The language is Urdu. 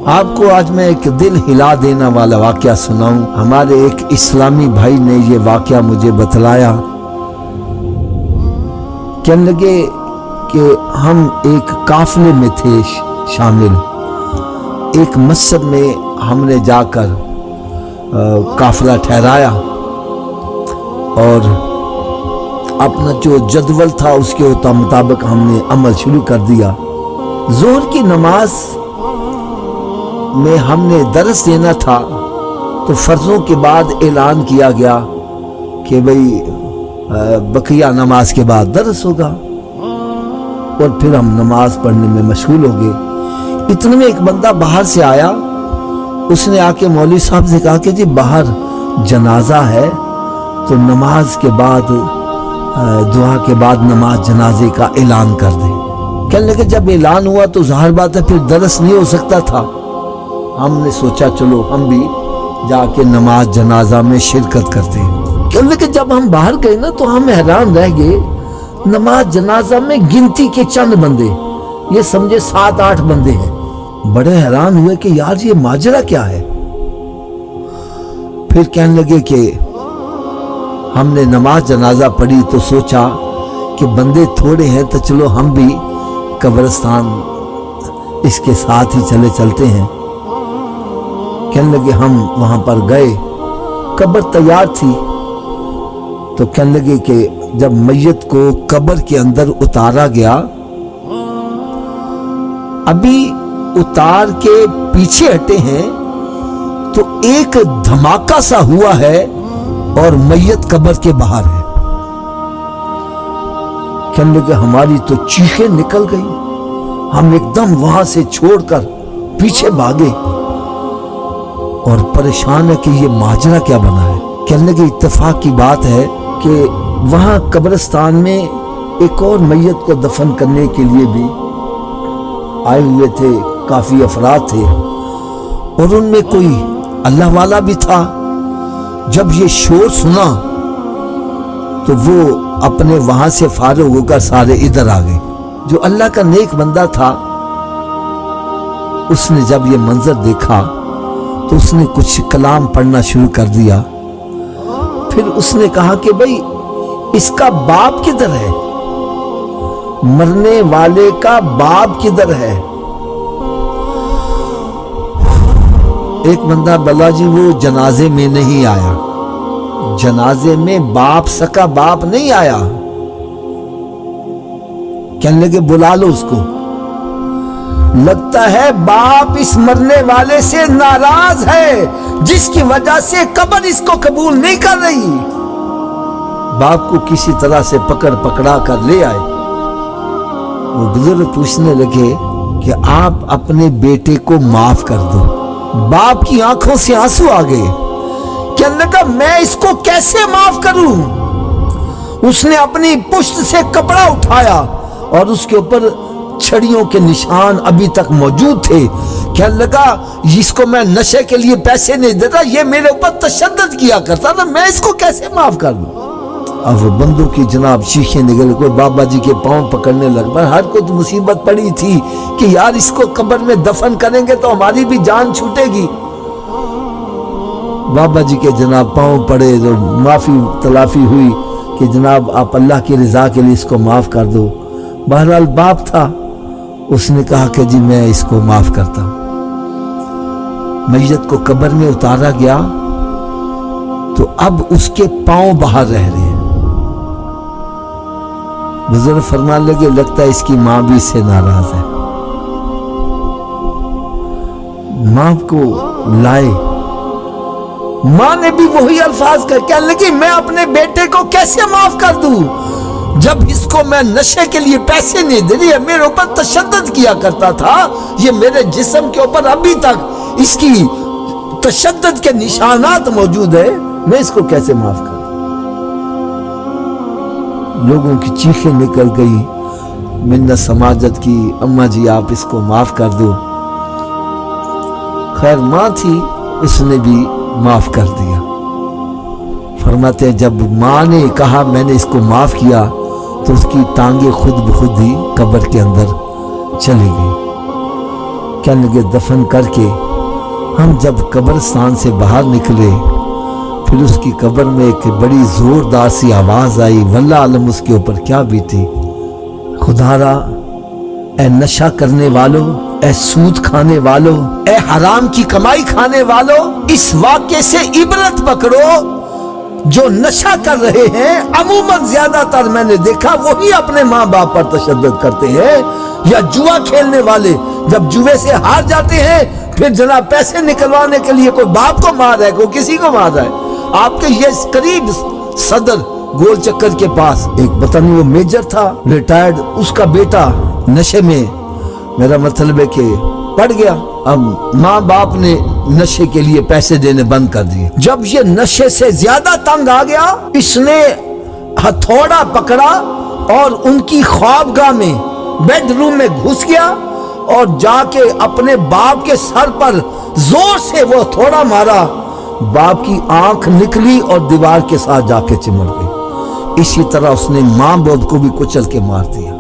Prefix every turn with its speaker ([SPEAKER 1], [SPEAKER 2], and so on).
[SPEAKER 1] آپ کو آج میں ایک دل ہلا دینے والا واقعہ سناؤں۔ ہمارے ایک اسلامی بھائی نے یہ واقعہ مجھے بتلایا۔ کہنے لگے کہ ہم ایک قافلے میں تھے شامل، ایک مسجد میں ہم نے جا کر قافلہ ٹھہرایا اور اپنا جو جدول تھا اس کے مطابق ہم نے عمل شروع کر دیا۔ ظہر کی نماز میں ہم نے درس دینا تھا تو فرضوں کے بعد اعلان کیا گیا کہ بھئی بقیہ نماز کے بعد درس ہوگا، اور پھر ہم نماز پڑھنے میں مشغول ہو گئے۔ اتنے میں ایک بندہ باہر سے آیا، اس نے آ کے مولوی صاحب سے کہا کہ جی باہر جنازہ ہے تو نماز کے بعد دعا کے بعد نماز جنازے کا اعلان کر دیں۔ کہنے لگے جب اعلان ہوا تو ظاہر بات ہے پھر درس نہیں ہو سکتا تھا۔ ہم نے سوچا چلو ہم بھی جا کے نماز جنازہ میں شرکت کرتے ہیں۔ کہنے لگے جب ہم باہر گئے نا تو ہم حیران رہ گئے، نماز جنازہ میں گنتی کے چند بندے، یہ سمجھے 7-8 بندے ہیں۔ بڑے حیران ہوئے کہ یار یہ ماجرا کیا ہے۔ پھر کہنے لگے کہ ہم نے نماز جنازہ پڑھی تو سوچا کہ بندے تھوڑے ہیں تو چلو ہم بھی قبرستان اس کے ساتھ ہی چلتے ہیں۔ کہنے لگے ہم وہاں پر گئے، قبر تیار تھی تو کہنے لگے کہ جب میت کو قبر کے اندر اتارا گیا، ابھی اتار کے پیچھے ہٹے ہیں تو ایک دھماکہ سا ہوا ہے اور میت قبر کے باہر ہے۔ کہنے لگے ہماری تو چیخیں نکل گئی، ہم ایک دم وہاں سے چھوڑ کر پیچھے بھاگے اور پریشان ہے کہ یہ ماجرا کیا بنا ہے۔ کہنے لگے اتفاق کی بات ہے کہ وہاں قبرستان میں ایک اور میت کو دفن کرنے کے لیے بھی آئے ہوئے تھے، کافی افراد تھے، اور ان میں کوئی اللہ والا بھی تھا۔ جب یہ شور سنا تو وہ اپنے وہاں سے فارغ ہو کر سارے ادھر آ گئے۔ جو اللہ کا نیک بندہ تھا اس نے جب یہ منظر دیکھا تو اس نے کچھ کلام پڑھنا شروع کر دیا۔ پھر اس نے کہا کہ بھئی اس کا باپ کدھر ہے، مرنے والے کا باپ کدھر ہے۔ ایک بندہ بلا جی وہ جنازے میں نہیں آیا، جنازے میں باپ سکا باپ نہیں آیا۔ کہنے لگے بلا لو اس کو، لگتا ہے باپ اس مرنے والے سے ناراض ہے جس کی وجہ سے قبر اس کو قبول نہیں کر رہی۔ باپ کو کسی طرح سے پکڑا کر لے آئے۔ وہ بزرگ پوچھنے لگے کہ آپ اپنے بیٹے کو معاف کر دو۔ باپ کی آنکھوں سے آنسو آ گئے، کہنے لگا میں اس کو کیسے معاف کروں۔ اس نے اپنی پشت سے کپڑا اٹھایا اور اس کے اوپر چھڑیوں کے نشان ابھی تک موجود تھے۔ کہنے لگا اس کو میں نشے کے لیے پیسے نہیں دیتا، یہ میرے اوپر تشدد کیا کرتا تھا، میں اس کو کیسے معاف کر دوں۔ اب وہ بندوں کی جناب چیخیں نکل، کوئی بابا جی کے پاؤں پکڑنے لگ پر ہر کوئی مصیبت پڑی تھی کہ یار اس کو قبر میں دفن کریں گے تو ہماری بھی جان چھوٹے گی۔ بابا جی کے جناب پاؤں پڑے تو معافی تلافی ہوئی کہ جناب آپ اللہ کی رضا کے لیے اس کو معاف کر دو۔ بہرحال باپ تھا، اس نے کہا کہ جی میں اس کو معاف کرتا ہوں۔ میت کو قبر میں اتارا گیا تو اب اس کے پاؤں باہر رہ رہے ہیں۔ بزرگ فرمان لگے لگتا ہے اس کی ماں بھی اس سے ناراض ہے۔ ماں کو لائے، ماں نے بھی وہی الفاظ کہنے لگی میں اپنے بیٹے کو کیسے معاف کر دوں جب اس کو میں نشے کے لیے پیسے نہیں دے رہی ہے، میرے اوپر تشدد کیا کرتا تھا، یہ میرے جسم کے اوپر ابھی تک اس کی تشدد کے نشانات موجود ہے، میں اس کو کیسے معاف کروں۔ لوگوں کی چیخیں نکل گئی، منت سماجت کی، اماں جی آپ اس کو معاف کر دو۔ خیر ماں تھی، اس نے بھی معاف کر دیا۔ فرماتے ہیں جب ماں نے کہا میں نے اس کو معاف کیا تو اس کی ٹانگیں خود بخود ہی قبر کے اندر چلی گئی۔ کہنے لگے دفن کر کے ہم جب قبرستان سے باہر نکلے، پھر اس کی قبر میں ایک بڑی زوردار سی آواز آئی، واللہ عالم اس کے اوپر کیا بیتی۔ خدا را، اے نشہ کرنے والو، اے سود کھانے والو، اے حرام کی کمائی کھانے والو، اس واقعے سے عبرت پکڑو۔ جو نشہ کر رہے ہیں عموماً زیادہ تر میں نے دیکھا وہی اپنے ماں باپ پر تشدد کرتے ہیں، یا جوا کھیلنے والے جب جوے سے ہار جاتے ہیں پھر جناب پیسے نکلوانے کے لیے کوئی باپ کو مار رہا ہے، کوئی کسی کو مار رہا ہے۔ آپ کے یہ قریب صدر گول چکر کے پاس ایک پتہ نہیں وہ میجر تھا ریٹائرڈ، اس کا بیٹا نشے میں، میرا مطلب ہے کہ پڑ گیا۔ اب ماں باپ نے نشے کے لیے پیسے دینے بند کر دیے۔ جب یہ نشے سے زیادہ تنگ آ گیا، اس نے ہتھوڑا پکڑا اور ان کی خوابگاہ میں بیڈ روم میں گھس گیا اور جا کے اپنے باپ کے سر پر زور سے وہ ہتھوڑا مارا۔ باپ کی آنکھ نکلی اور دیوار کے ساتھ جا کے چمٹ گئی۔ اسی طرح اس نے ماں باپ کو بھی کچل کے مار دیا۔